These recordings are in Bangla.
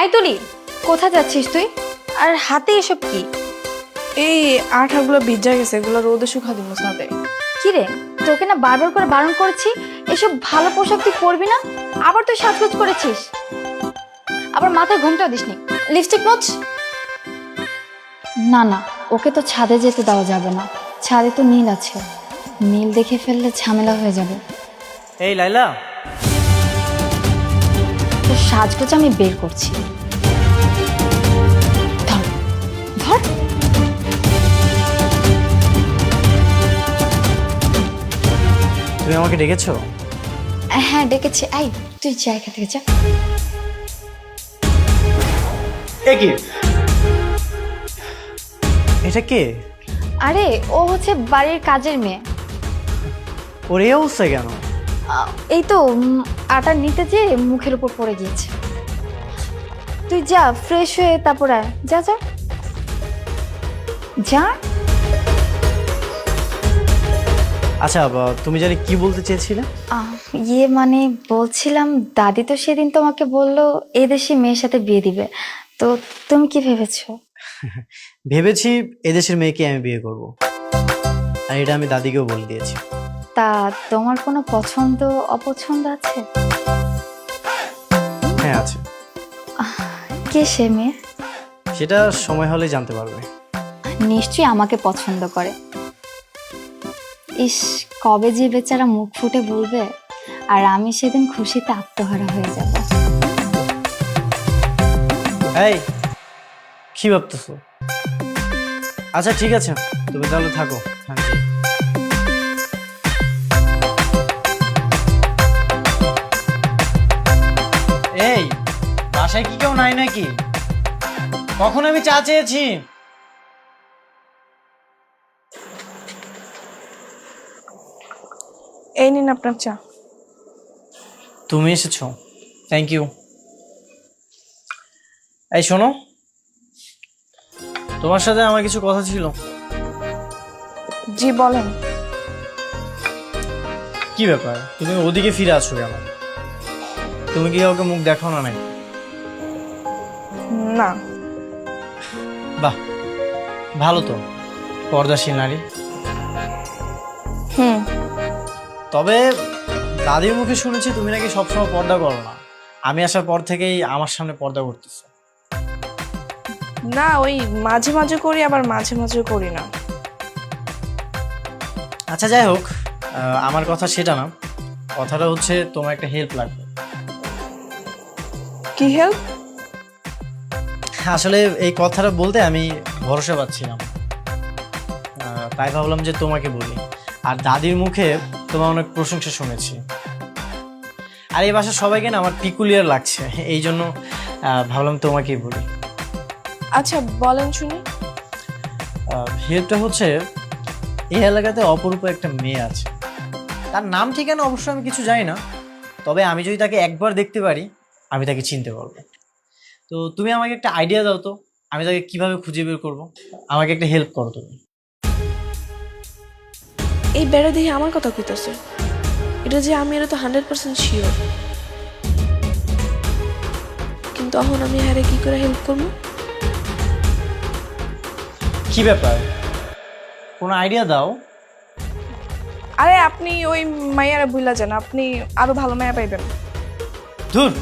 এই তুলি, কোথায় যাচ্ছিস তুই? আর হাতে এসব কি? এই আঠাগুলো ভিজা গেছে, এগুলো রোদে শুকা দিব সাথে। কি রে, তোকে না বারবার করে বারণ করেছি এসব ভালো পোশাক তুই পরবি না, আবার তুই সাজগোজ করেছিস। আবার মাথায় ঘুমটাও দিসনি। লিপস্টিক মোছ। না না, ওকে তো ছাদে যেতে দেওয়া যাবে না, ছাদে তো নীল আছে, নীল দেখে ফেললে ঝামেলা হয়ে যাবে। এই লাইলা, তো সাজগোজ আমি বের করছি। ধর ধর। তুমি আমাকে ডেকেছো? হ্যাঁ ডেকেছি, আই তুই জায়গা থেকে যা। এ কি? এটা কে? আরে ও হচ্ছে বাড়ির কাজের মেয়ে। ওর এই অবস্থা কেন? এই তো আটা নিতে যে মুখের উপর পড়ে গিয়েছে। তুই যা ফ্রেশ হয়ে তারপর আয়, যা যা যা। আচ্ছা তুমি জানি কি বলতে চেয়েছিলে? ইয়ে মানে বলছিলাম, দাদি তো সেদিন তোমাকে বললো এদেশি মেয়ের সাথে বিয়ে দিবে, তো তুমি কি ভেবেছো? ভেবেছি এদেশের মেয়েকে আমি বিয়ে করব, আর এটা আমি দাদিকেও বলে দিয়েছি। তা তোমার কোনো পছন্দ অপছন্দ আছে? হ্যাঁ আছে। কে সে মেয়ে? সেটা সময় হলে জানতে পারবে। নিশ্চয়ই আমাকে পছন্দ করে। ইস, কবে যে বেচারা মুখ ফুটে বলবে, আর আমি সেদিন খুশিতে আত্মহারা হয়ে যাব। এই কি ভাবতেছো? আচ্ছা ঠিক আছে, তুমি তাহলে থাকো। হ্যাঁ জি। এই বাসায় কি কেউ নাই নাকি? কখন আমি চা চেয়েছি? এই নিন আপনার চা। তুমি এসেছো, থ্যাংক ইউ। এই শোনো, তোমার সাথে আমার কিছু কথা ছিল। জি বলেন। কি ব্যাপার, তুমি ওদিকে ফিরে আসো কেন? তুমি কি কাউকে মুখ দেখাও না নাকি? না। বাহ, ভালো তো, পর্দাশীল নারী। হুম। তবে দাদির মুখে শুনেছি তুমি নাকি সবসময় পর্দা করো না। আমি আসার পর থেকেই আমার সামনে পর্দা করতেছো। না, ওই মাঝে মাঝে করি, আবার মাঝে মাঝে করি না। আচ্ছা যাই হোক, আমার কথা সেটা না, কথাটা হচ্ছে তোমার একটা হেল্প লাগবে। কি হেল্প? আসলে এই কথাটা বলতে আমি ভরসা পাচ্ছিলাম, তাই ভাবলাম যে তোমাকে বলি। আর দাদির মুখে তোমার অনেক প্রশংসা শুনেছি, আর এই বাসার সবাইকে না আমার পিকুলিয়ার লাগছে, এই জন্য ভাবলাম তোমাকেই বলি। আচ্ছা বলেন শুনি। হেল্পটা হচ্ছে, এই এলাকাতে অপরূপ একটা মেয়ে আছে, তার নাম ঠিকানা অবশ্য আমি কিছু জানি না, তবে আমি যদি তাকে একবার দেখতে পারি আমি তাকে চিনতে পারবো। তো তুমি আমাকে একটা আইডিয়া দাও তো, আমি তাকে কিভাবে খুঁজে বের করবো। আমাকে একটা হেল্প করো তুমি। এই বেড়া দেখে আমার কথা কইতাছে, এটা যে আমি, এটা তো 100% শিওর। কিন্তু এখন আমি হারে কি করে হেল্প করবো? কি ব্যাপার, কোনো আইডিয়া দাও। আরে আপনি ওই মাইয়ারা ভুলা যান, আপনি আরো ভালো মায়া পাইবেন। ধুর,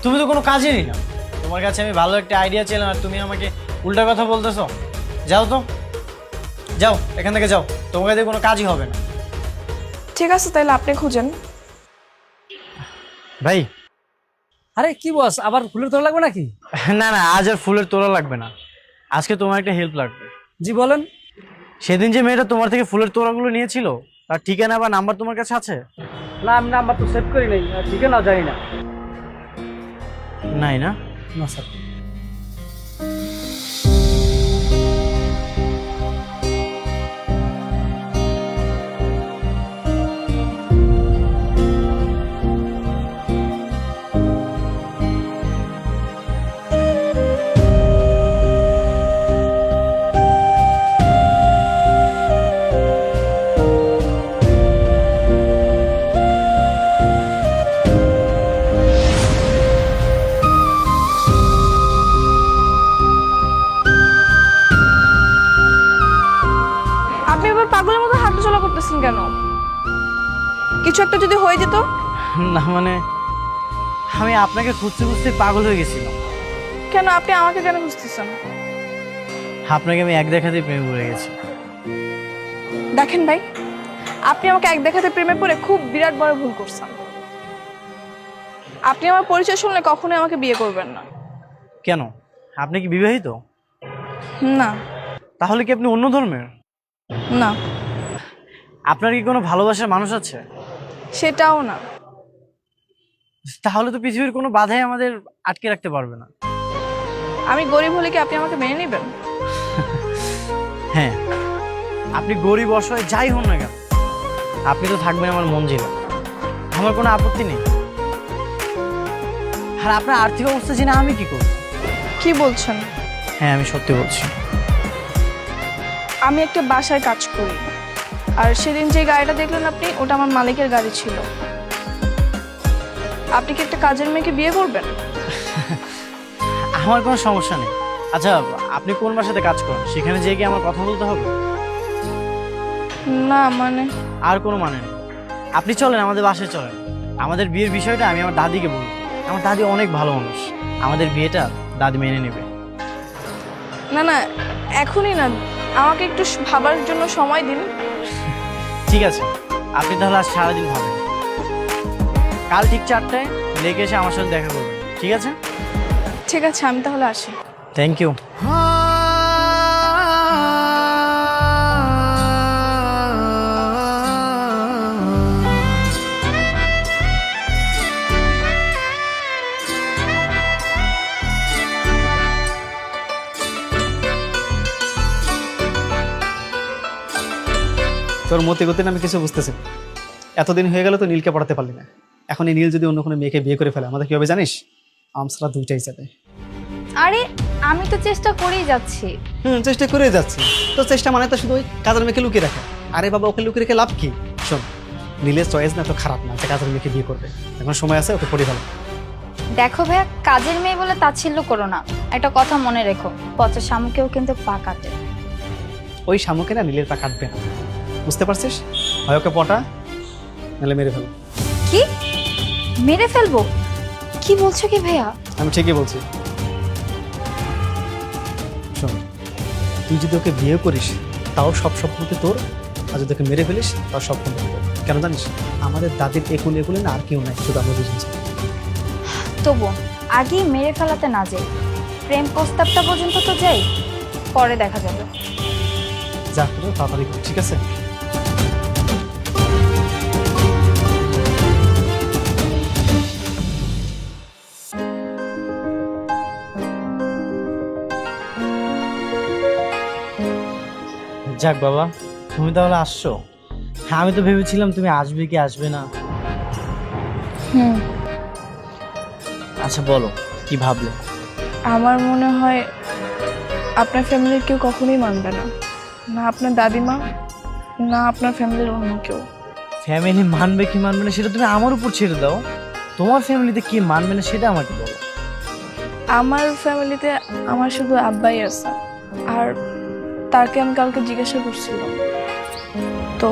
তুমি তো কোনো কাজেরই না। তোমার কাছে আমি ভালো একটা আইডিয়া ছিলাম আর তুমি আমাকে উল্টা কথা বলতেছো। যাও তো, যাও এখান থেকে যাও, তোমার কাছে কোনো কাজই হবে না। ঠিক আছে তাহলে আপনি খুঁজেন। ভাই, আরে কি বস, আবার ফুলের তোড়া লাগবে নাকি? না না, আজ আর ফুলের তোড়া লাগবে না, আজকে তোমার একটা হেল্প লাগবে। জি বলেন। সেদিন যে মেয়েটা তোমার থেকে ফুলের তোড়াগুলো নিয়েছিল, তার ঠিকানা বা নাম্বার তোমার কাছে আছে? না, আমি নাম্বার তো সেভ করি নাই, আর ঠিকানাও জানি না। নাই না? না স্যার। কেন? কিছু একটা যদি হয়ে যেত? না মানে আমি আপনাকে খুঁজতে খুঁজতে পাগল হয়ে গেছিলাম। কেন আপনি আমাকে কেন বুঝতেছেন? আপনাকে আমি এক দেখাতেই প্রেমে পড়ে গেছি। দেখেন ভাই, আপনি আমাকে এক দেখাতে প্রেমে পড়ে খুব বিরাট বড় ভুল করছেন। আপনি আমার পরিচয় শুনলে কখনোই আমাকে বিয়ে করবেন না। কেন, আপনি কি বিবাহিত? না। তাহলে কি আপনি অন্য ধর্মের? না। আপনার কি কোনো ভালোবাসার মানুষ আছে? সেটাও না। তাহলে তো পৃথিবীর কোনো বাধাই আমাদের আটকে রাখতে পারবে না। আমি গরিব হলে কি আপনি আমাকে মেনে নেবেন? হ্যাঁ, আপনি গরিব অসহায় যাই হন না কেন, আপনি তো থাকবেন আমার মঞ্জিলে। আমার কোনো আপত্তি নেই। আর আপনার আর্থিক অবস্থা জেনে আমি কি করব? কি বলছেন? হ্যাঁ, আমি সত্যি বলছি। আমি একটা বাসায় কাজ করি, আর সেদিন যে গাড়িটা দেখলেন আপনি, ওটা আমার মালিকের গাড়ি ছিল। আপনি কি একটা কাজের মেয়েকে বিয়ে করবেন? আমার কোনো সমস্যা নেই। আচ্ছা, আপনি কোন বাসাতে কাজ করেন? সেখানে যেয়ে কি আমার কথা বলতে হবে? না মানে আর কোনো মানে নেই। আপনি চলেন, আমাদের বাসায় চলেন। আমাদের বিয়ের বিষয়টা আমি আমার দাদিকে বলবো। আমার দাদি অনেক ভালো মানুষ, আমাদের বিয়েটা দাদি মেনে নেবে। না না, এখনই না, আমাকে একটু ভাবার জন্য সময় দিন। ঠিক আছে, আপনি তাহলে আজ সারাদিন ভাবেন। কাল ঠিক 4টায় লেগে এসে আমার সাথে দেখা করবেন, ঠিক আছে? ঠিক আছে, আমি তাহলে আসি। Thank you. তোর মতে গতি আমি কিছু বুঝতেছি না। এতদিন হয়ে গেল তো নীলকে পড়াতে পারলি না। এখন এই নীল যদি অন্য কোনো মেয়েকে বিয়ে করে ফেলে, আমাদের কি হবে জানিস? আমসরা দুইটাই যাবে। আরে আমি তো চেষ্টা করেই যাচ্ছি। চেষ্টা করে যাচ্ছি। তো চেষ্টা মানে তো শুধু ওই কাজের মেয়েকে লুকিয়ে রাখা। আরে বাবা, ওকে লুকিয়ে রেখে লাভ কি? শোন, নীলের চয়েস না তো খারাপ না যে কাজের মেয়েকে বিয়ে করবে। এখন সময় আছে, ওকে পড়ে ভালো। দেখো ভাইয়া, কাজের মেয়ে বলে তাচ্ছিল্য করো না। একটা কথা মনে রেখো, পচা শামুকেও কিন্তু পা কাটে। ওই শামুকে না নীলের পা কাটবে না, বুঝতে পারছিস? হয় ওকে পটা, নাহলে মেরে ফেলো। কি মেরে ফেলবো? কি বলছো কি ভাইয়া? আমি ঠিকই বলছি। শোন, তুই যদি ওকে বিয়ে করিস তাও সব সম্পত্তি তোর, আর যদি ওকে মেরে ফেলিস তাও সব সম্পত্তি তোর। কেন জানিস? আমাদের দাদির একুলে একুলে না আর কেউ নাই, শুধু আমরা দুজন। তবু আগেই মেরে ফেলাতে না যাই, প্রেম প্রস্তাবটা পর্যন্ত তো যাই, পরে দেখা যাবে। যা করে তাড়াতাড়ি কর, ঠিক আছে? যাক বাবা, তুমি তাহলে আসছো। হ্যাঁ, আমি তো ভেবেছিলাম তুমি আসবে কি আসবে না। আচ্ছা বলো, কি ভাবলে? আমার মনে হয় আপনার ফ্যামিলির কেউ কখনোই মানবে না, না আপনার দাদিমা, না আপনার ফ্যামিলির অন্য কেউ। ফ্যামিলি মানবে কি মানবে না সেটা তুমি আমার উপর ছেড়ে দাও। তোমার ফ্যামিলিতে কি মানবে না সেটা আমাকে বলো। আমার ফ্যামিলিতে আমার শুধু আব্বাই আছে, আর তাকে আমি কালকে জিজ্ঞাসা করছিলাম, তো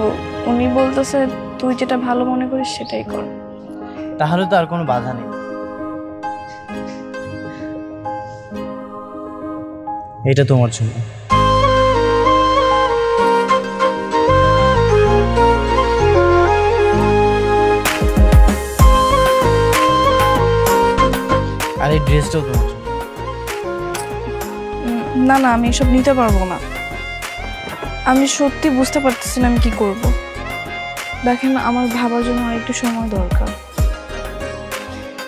উনি বলতেছে তুই যেটা ভালো মনে করিস সেটাই কর। তাহলে তো আর কোনো বাধা নেই। এটা তোমার জন্য। আর এই ড্রেসটাও তোমার জন্য। না না, আমি এসব নিতে পারবো না। আমি সত্যি বুঝতে পারতেছি না আমি কি করব। দেখেন, আমার ভাবার জন্য আর একটু সময় দরকার।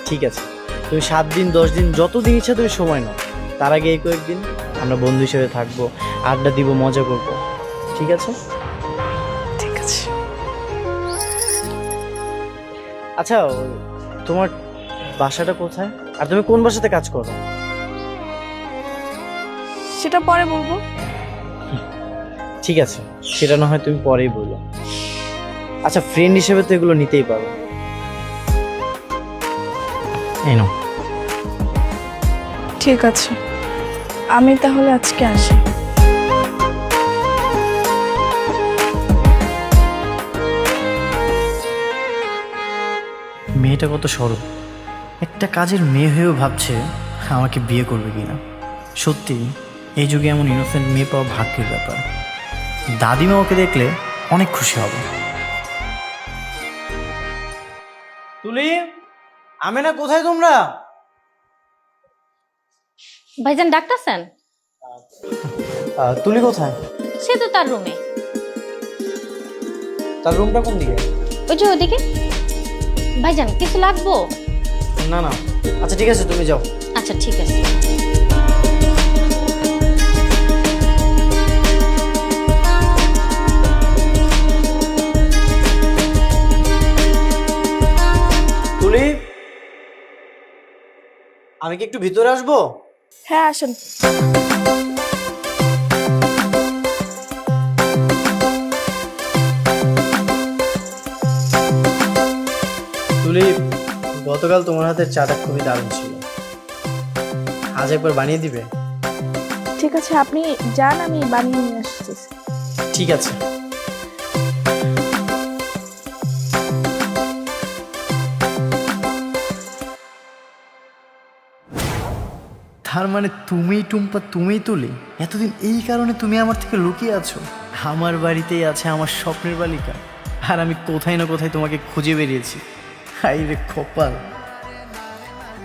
ঠিক আছে, তুমি 7 দিন 10 দিন যতদিন ইচ্ছা তুমি সময় নাও। তার আগে এই কয়েকদিন আমরা বন্ধু হিসেবে থাকবো, আড্ডা দিব, মজা করব, ঠিক আছে? ঠিক আছে। আচ্ছা, তোমার বাসাটা কোথায়? আর তুমি কোন বাসাতে কাজ করো? সেটা পরে বলবো। ঠিক আছে, সেটা না হয় তুমি পরেই বলো। আচ্ছা, ফ্রেন্ড হিসেবে তো এগুলো নিতেই পারো। এই নাও। ঠিক আছে, আমি তাহলে আজকে আসি। মেয়েটা কত সরল, একটা কাজের মেয়ে হয়েও ভাবছে আমাকে বিয়ে করবে কিনা। সত্যি এই যুগে এমন ইনোসেন্ট মেয়ে পাওয়া ভাগ্যের ব্যাপার। দাদিমা ওকে দেখলে অনেক খুশি হবে। তুলি, আমেনা, কোথায় তোমরা? ভাইজান ডাকতেছেন? তুলি কোথায়? সে তো তার রুমে। তার রুমটা কোন দিকে? ওই যে ওদিকে। ভাইজান কিছু লাগবো? না না, আচ্ছা ঠিক আছে, তুমি যাও। আচ্ছা ঠিক আছে। তুলি, আমি কি একটু ভিতরে আসবো? হ্যাঁ আসেন। তুলি, গতকাল তোমার হাতের চাটা খুবই দারুণ ছিল, আজ একবার বানিয়ে দিবে? ঠিক আছে, আপনি যান, আমি বানিয়ে নিয়ে আসতেছি। ঠিক আছে। তার মানে তুমি টুম্পা, তুমি তুলি? এতদিন এই কারণে তুমি আমার থেকে লুকিয়ে আছো? আমার বাড়িতেই আছে আমার স্বপ্নের বালিকা, আর আমি কোথায় না কোথায় তোমাকে খুঁজে বেরিয়েছি। হাই রে কপাল।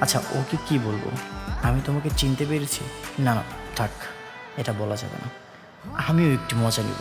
আচ্ছা, ওকে কি বলবো? আমি তোমাকে চিনতে পেরেছি? না না, থাক, এটা বলা যাবে না। আমিও একটু মজা নিব।